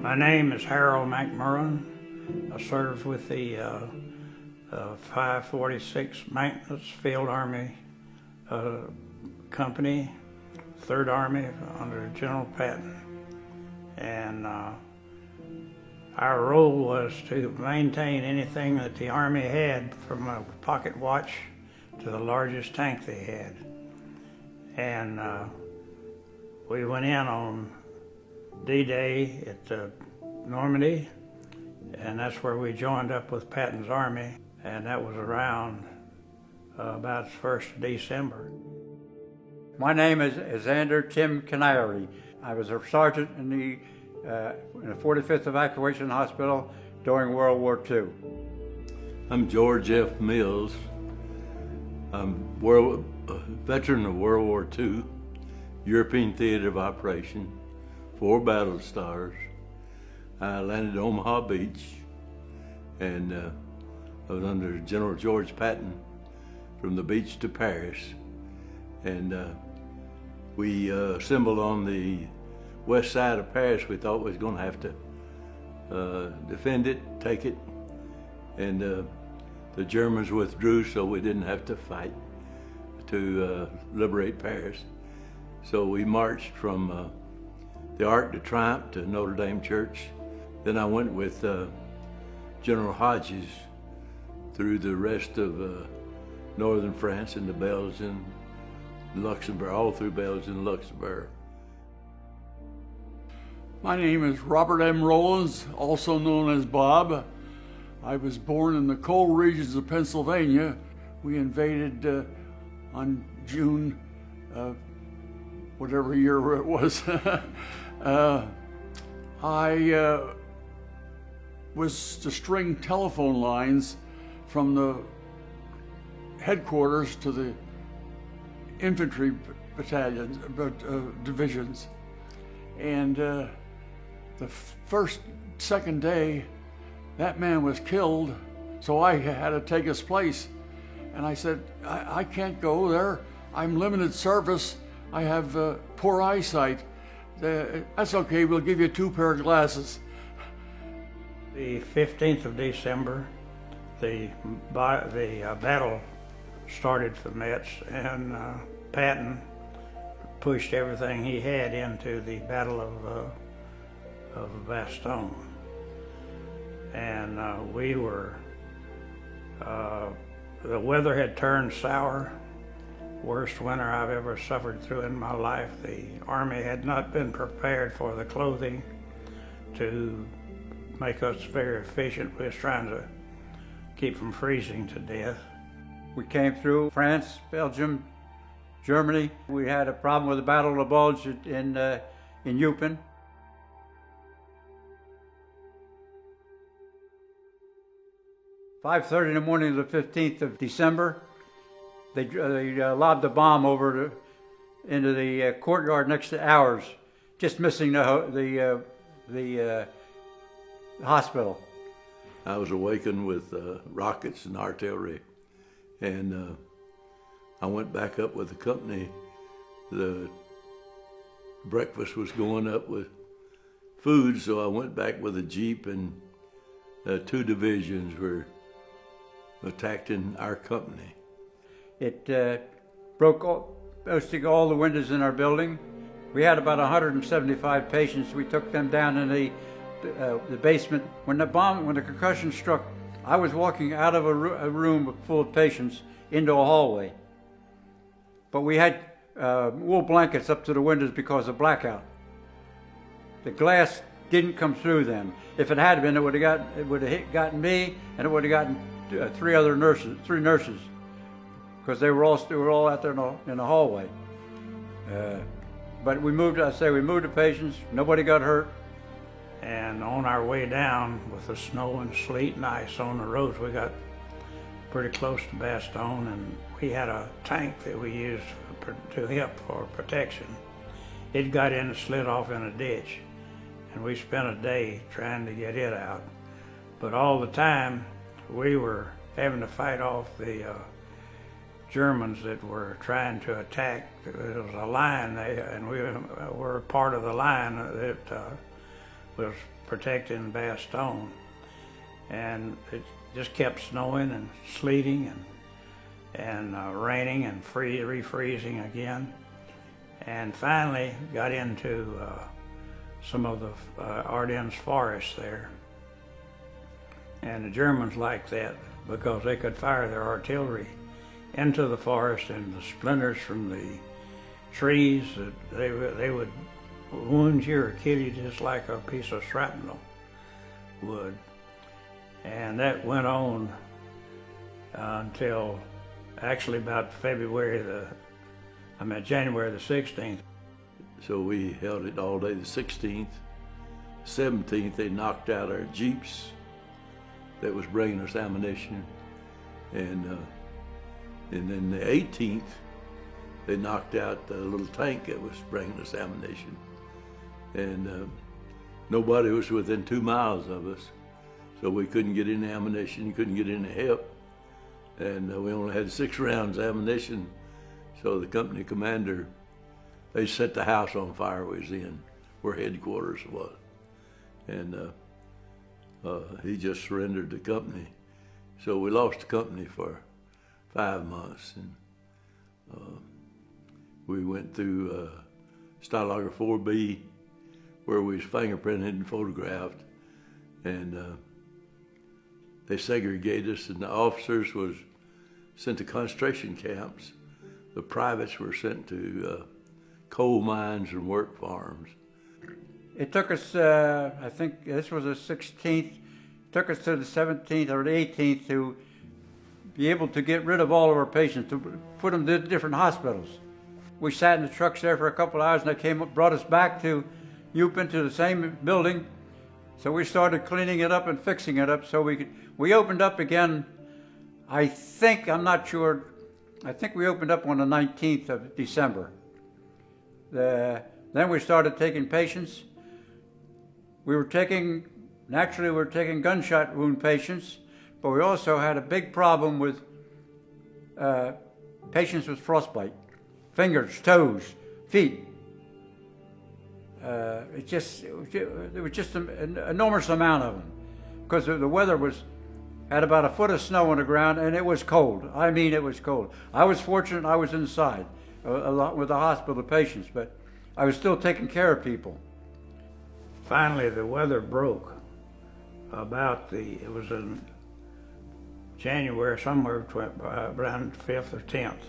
My name is Harold McMurran. I served with the 546 Maintenance Field Army Company, 3rd Army under General Patton. And our role was to maintain anything that the Army had, from a pocket watch to the largest tank they had. And we went in on D-Day at Normandy, and that's where we joined up with Patton's Army, and that was around about 1st of December. My name is Andrew Tim Canary. I was a sergeant in the 45th Evacuation Hospital during World War II. I'm George F. Mills. I'm a veteran of World War II, European Theater of Operation, 4 battle stars. I landed at Omaha Beach, and I was under General George Patton from the beach to Paris. And we assembled on the west side of Paris. We thought we was going to have to defend it, take it, and the Germans withdrew, so we didn't have to fight to liberate Paris. So we marched from the Arc de Triomphe to Notre Dame Church. Then I went with General Hodges through the rest of northern France into Belgium, Luxembourg, all through Belgium and Luxembourg. My name is Robert M. Rollins, also known as Bob. I was born in the coal regions of Pennsylvania. We invaded on June, whatever year it was. I was to string telephone lines from the headquarters to the infantry battalions, divisions. And the second day, that man was killed, so I had to take his place. And I said, I can't go there. I'm limited service. I have poor eyesight. That's okay, we'll give you 2 pair of glasses. The 15th of December, the battle started for Metz, and Patton pushed everything he had into the Battle of Bastogne. And we were, the weather had turned sour. Worst winter I've ever suffered through in my life. The Army had not been prepared for the clothing to make us very efficient. We was trying to keep from freezing to death. We came through France, Belgium, Germany. We had a problem with the Battle of the Bulge in Eupen. At 5:30 in the morning of the 15th of December, they lobbed a bomb over into the courtyard next to ours, just missing the hospital. I was awakened with rockets and artillery, and I went back up with the company. The breakfast was going up with food, so I went back with a Jeep, and 2 divisions were attacked in our company. It broke basically all the windows in our building. We had about 175 patients. We took them down in the basement. When the concussion struck, I was walking out of a room full of patients into a hallway. But we had wool blankets up to the windows because of blackout. The glass didn't come through then. If it had been, it would have gotten me, and it would have gotten 3 nurses, because they were all out there in the hallway. But we moved the patients. Nobody got hurt. And on our way down with the snow and sleet and ice on the roads, we got pretty close to Bastogne, and we had a tank that we used to help for protection. it got in and slid off in a ditch. And we spent a day trying to get it out. But all the time, we were having to fight off the Germans that were trying to attack. There was a line, and we were part of the line that was protecting Bastogne. And it just kept snowing and sleeting and raining and refreezing again. And finally got into some of the Ardennes forest there. And the Germans liked that because they could fire their artillery into the forest, and the splinters from the trees, they would wound you or kill you just like a piece of shrapnel would. And that went on until actually about January the 16th. So we held it all day the 16th. 17th, they knocked out our Jeeps that was bringing us ammunition. And then the 18th, they knocked out the little tank that was bringing us ammunition. And nobody was within 2 miles of us. So we couldn't get any ammunition, couldn't get any help. And we only had 6 rounds of ammunition. So the company commander, they set the house on fire we was in, where headquarters was. And he just surrendered the company. So we lost the company for 5 months. And we went through Stalag 4B, where we was fingerprinted and photographed. And they segregated us, and the officers was sent to concentration camps. The privates were sent to coal mines and work farms. It took us, I think this was the 16th, took us to the 17th or the 18th to be able to get rid of all of our patients, to put them to different hospitals. We sat in the trucks there for a couple of hours, and they came up, brought us back to Eupen, to the same building. So we started cleaning it up and fixing it up so we opened up again, I think, I'm not sure, I think we opened up on the 19th of December. Then we started taking patients. Naturally we were taking gunshot wound patients, but we also had a big problem with patients with frostbite, fingers, toes, feet. There was just an enormous amount of them because the weather had about a foot of snow on the ground, and it was cold. I mean, it was cold. I was fortunate I was inside a lot with the hospital patients, but I was still taking care of people. Finally, the weather broke it was in January, somewhere around 5th or 10th,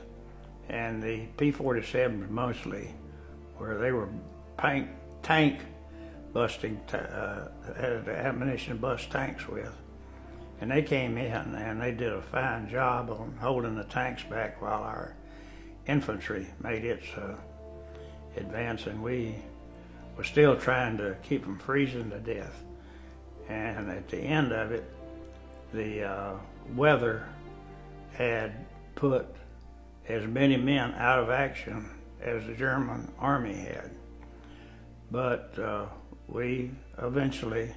and the P-47s mostly, where they were tank busting, had ammunition bust tanks with. And they came in and they did a fine job on holding the tanks back while our infantry made its advance, and we were still trying to keep them freezing to death. And at the end of it, the weather had put as many men out of action as the German army had. But we eventually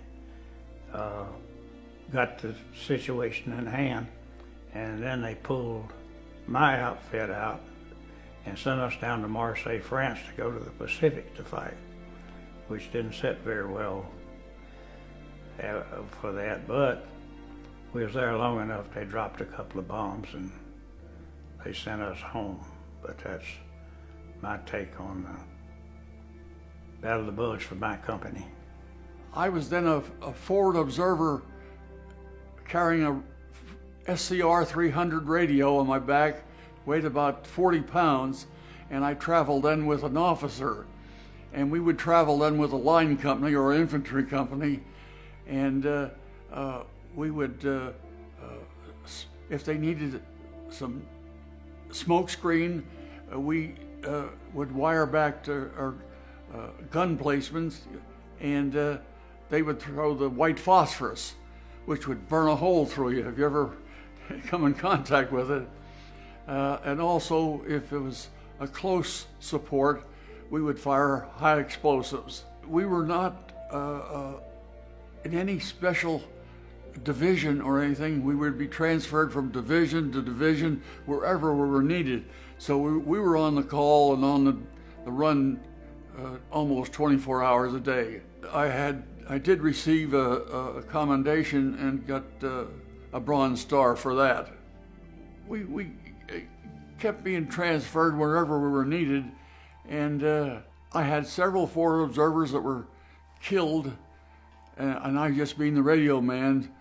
got the situation in hand, and then they pulled my outfit out and sent us down to Marseille, France to go to the Pacific to fight, which didn't set very well for that, but we was there long enough. They dropped a couple of bombs and they sent us home. But that's my take on the Battle of the Bulge for my company. I was then a forward observer carrying a SCR 300 radio on my back, weighed about 40 pounds, and I traveled then with an officer. And we would travel then with a line company or an infantry company, and we would, if they needed some smoke screen, we would wire back to our gun placements, and they would throw the white phosphorus, which would burn a hole through you if you ever come in contact with it. And also, if it was a close support, we would fire high explosives. We were not in any special division or anything. We would be transferred from division to division wherever we were needed. So we were on the call and on the run almost 24 hours a day. I did receive a commendation and got a Bronze Star for that. We kept being transferred wherever we were needed, and I had several forward observers that were killed, and I just being the radio man,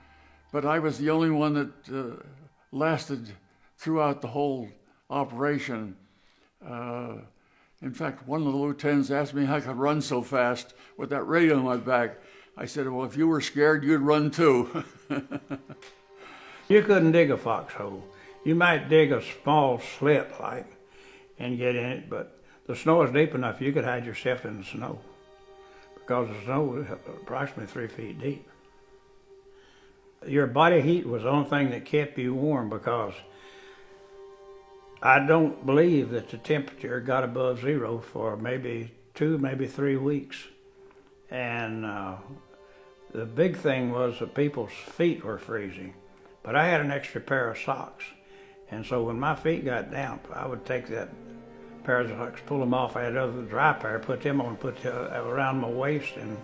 but I was the only one that lasted throughout the whole operation. In fact, one of the lieutenants asked me how I could run so fast with that radio on my back. I said, well, if you were scared, you'd run too. You couldn't dig a foxhole. You might dig a small slit and get in it, but the snow is deep enough you could hide yourself in the snow, because the snow was approximately 3 feet deep. Your body heat was the only thing that kept you warm, because I don't believe that the temperature got above zero for maybe 2, maybe 3 weeks. And the big thing was that people's feet were freezing. But I had an extra pair of socks. And so when my feet got damp, I would take that pair of socks, pull them off. I had another dry pair, put them on, put around my waist and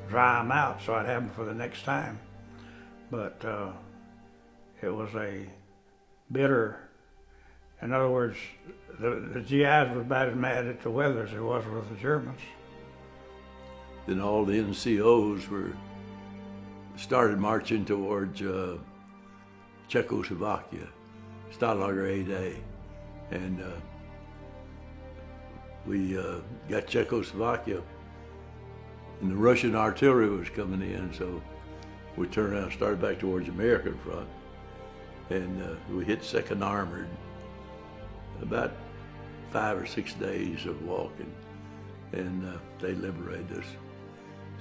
dry them out so I'd have them for the next time. But it was a bitter, in other words, the GIs were about as mad at the weather as it was with the Germans. Then all the NCOs started marching towards Czechoslovakia, Stalag A-Day, and we got Czechoslovakia, and the Russian artillery was coming in, so we turned around and started back towards the American front, and we hit 2nd Armored. About 5 or 6 days of walking, and they liberated us.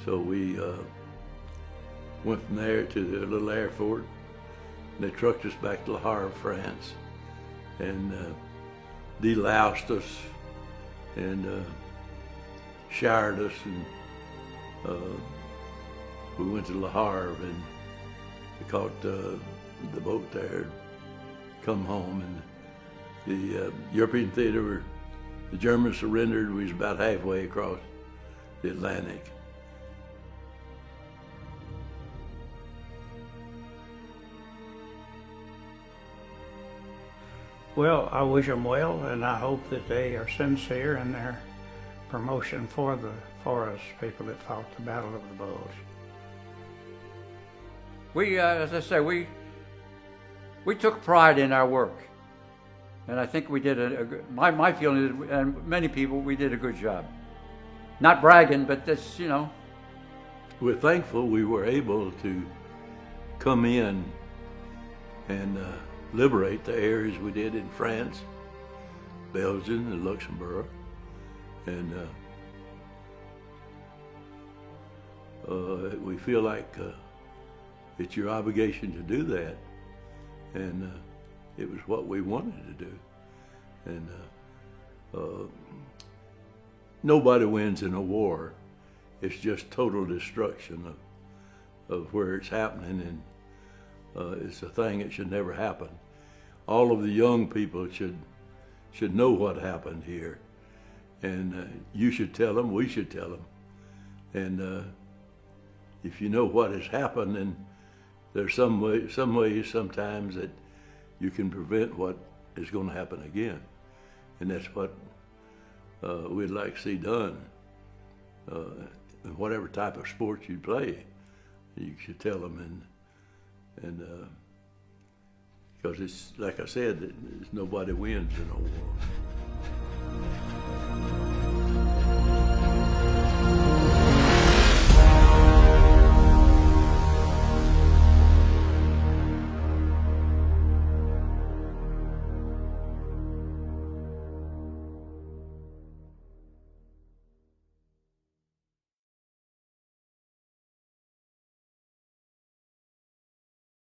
So we went from there to the little airport, and they trucked us back to Le Havre, France, and deloused us and showered us, and we went to Le Havre, and we caught the boat there, come home, and the European theater, the Germans surrendered. We was about halfway across the Atlantic. Well, I wish them well, and I hope that they are sincere in their promotion for us people that fought the Battle of the Bulge. We, as I say, we took pride in our work. And I think we did my feeling is, and many people, we did a good job. Not bragging, but this, you know. We're thankful we were able to come in and liberate the areas we did in France, Belgium, and Luxembourg. And we feel like it's your obligation to do that. And it was what we wanted to do. And nobody wins in a war. It's just total destruction of where it's happening, and it's a thing that should never happen. All of the young people should know what happened here, and you should tell them, we should tell them. And if you know what has happened, then there's some ways sometimes that you can prevent what is going to happen again. And that's what we'd like to see done. In whatever type of sport you play, you should tell them, and because it's like I said, nobody wins in a war.